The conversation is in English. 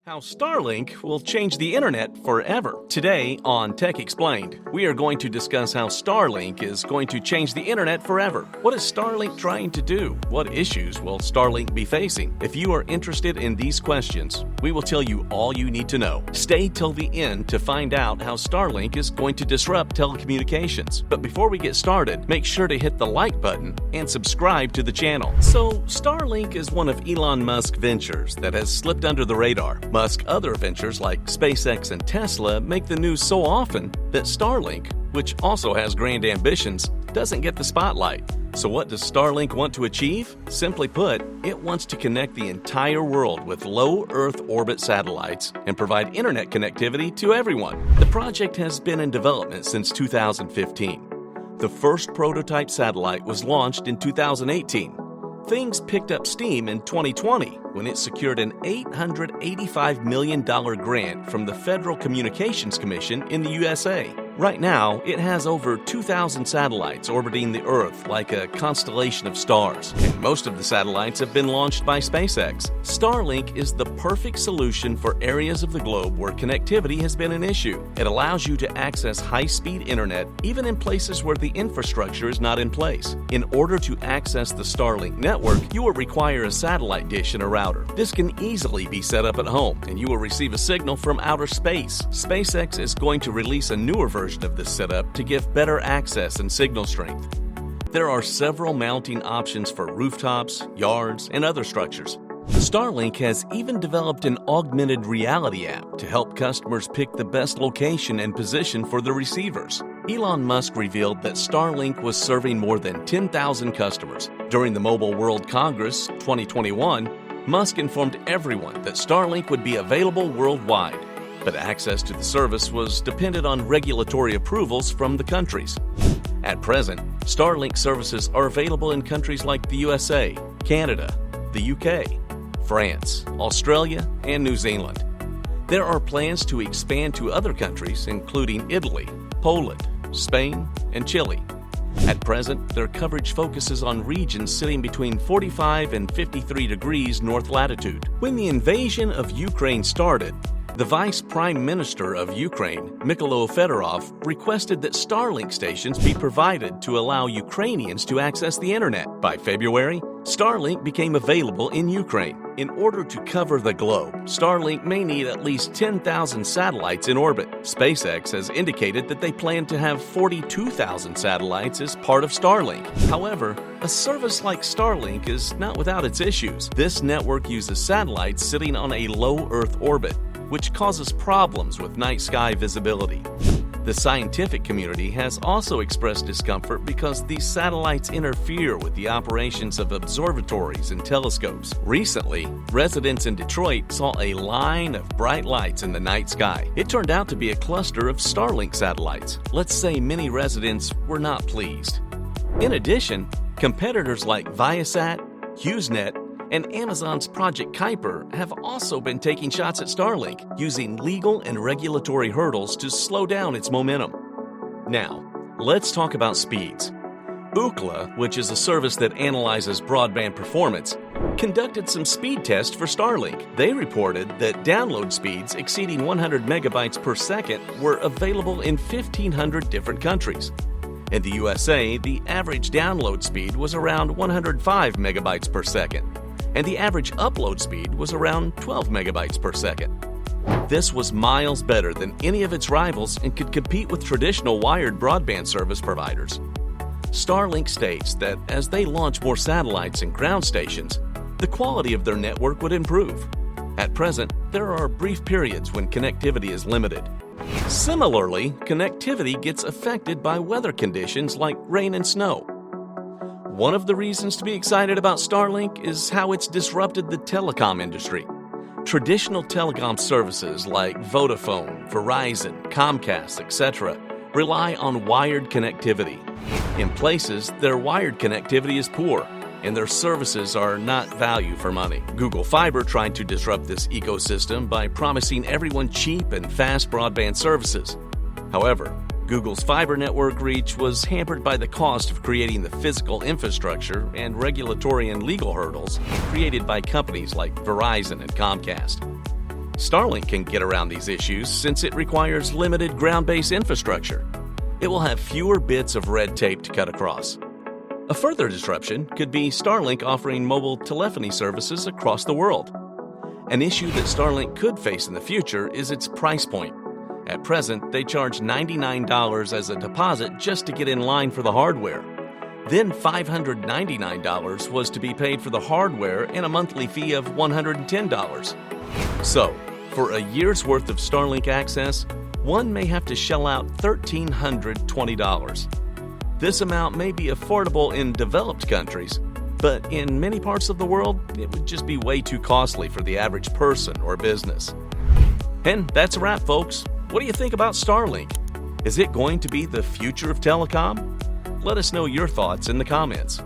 How Starlink will change the internet forever. Today on Tech Explained, we are going to discuss how Starlink is going to change the internet forever. What is Starlink trying to do? What issues will Starlink be facing? If you are interested in these questions, we will tell you all you need to know. Stay till the end to find out how Starlink is going to disrupt telecommunications. But before we get started, make sure to hit the like button and subscribe to the channel. So, Starlink is one of Elon Musk's ventures that has slipped under the radar. Musk's other ventures like SpaceX and Tesla make the news so often that Starlink, which also has grand ambitions, doesn't get the spotlight. So what does Starlink want to achieve? Simply put, it wants to connect the entire world with low Earth orbit satellites and provide internet connectivity to everyone. The project has been in development since 2015. The first prototype satellite was launched in 2018. Things picked up steam in 2020 when it secured an $885 million grant from the Federal Communications Commission in the USA. Right now, it has over 2,000 satellites orbiting the Earth like a constellation of stars, and most of the satellites have been launched by SpaceX. Starlink is the perfect solution for areas of the globe where connectivity has been an issue. It allows you to access high-speed internet even in places where the infrastructure is not in place. In order to access the Starlink network, you will require a satellite dish and a router. This can easily be set up at home, and you will receive a signal from outer space. SpaceX is going to release a newer version of this setup to give better access and signal strength. There are several mounting options for rooftops, yards, and other structures. Starlink has even developed an augmented reality app to help customers pick the best location and position for the receivers. Elon Musk revealed that Starlink was serving more than 10,000 customers. During the Mobile World Congress 2021, Musk informed everyone that Starlink would be available worldwide, but access to the service was dependent on regulatory approvals from the countries. At present, Starlink services are available in countries like the USA, Canada, the UK, France, Australia, and New Zealand. There are plans to expand to other countries, including Italy, Poland, Spain, and Chile. At present, their coverage focuses on regions sitting between 45 and 53 degrees north latitude. When the invasion of Ukraine started, the Vice Prime Minister of Ukraine, Mykhailo Fedorov, requested that Starlink stations be provided to allow Ukrainians to access the internet. By February, Starlink became available in Ukraine. In order to cover the globe, Starlink may need at least 10,000 satellites in orbit. SpaceX has indicated that they plan to have 42,000 satellites as part of Starlink. However, a service like Starlink is not without its issues. This network uses satellites sitting on a low Earth orbit, which causes problems with night sky visibility. The scientific community has also expressed discomfort because these satellites interfere with the operations of observatories and telescopes. Recently, residents in Detroit saw a line of bright lights in the night sky. It turned out to be a cluster of Starlink satellites. Let's say many residents were not pleased. In addition, competitors like Viasat, HughesNet, and Amazon's Project Kuiper have also been taking shots at Starlink, using legal and regulatory hurdles to slow down its momentum. Now, let's talk about speeds. Ookla, which is a service that analyzes broadband performance, conducted some speed tests for Starlink. They reported that download speeds exceeding 100 megabytes per second were available in 1,500 different countries. In the USA, the average download speed was around 105 megabytes per second, and the average upload speed was around 12 megabytes per second. This was miles better than any of its rivals and could compete with traditional wired broadband service providers. Starlink states that as they launch more satellites and ground stations, the quality of their network would improve. At present, there are brief periods when connectivity is limited. Similarly, connectivity gets affected by weather conditions like rain and snow. One of the reasons to be excited about Starlink is how it's disrupted the telecom industry. Traditional telecom services like Vodafone, Verizon, Comcast, etc. rely on wired connectivity. In places, their wired connectivity is poor, and their services are not value for money. Google Fiber tried to disrupt this ecosystem by promising everyone cheap and fast broadband services. However, Google's fiber network reach was hampered by the cost of creating the physical infrastructure and regulatory and legal hurdles created by companies like Verizon and Comcast. Starlink can get around these issues since it requires limited ground-based infrastructure. It will have fewer bits of red tape to cut across. A further disruption could be Starlink offering mobile telephony services across the world. An issue that Starlink could face in the future is its price point. At present, they charge $99 as a deposit just to get in line for the hardware. Then $599 was to be paid for the hardware and a monthly fee of $110. So, for a year's worth of Starlink access, one may have to shell out $1,320. This amount may be affordable in developed countries, but in many parts of the world, it would just be way too costly for the average person or business. And that's a wrap, folks. What do you think about Starlink? Is it going to be the future of telecom? Let us know your thoughts in the comments.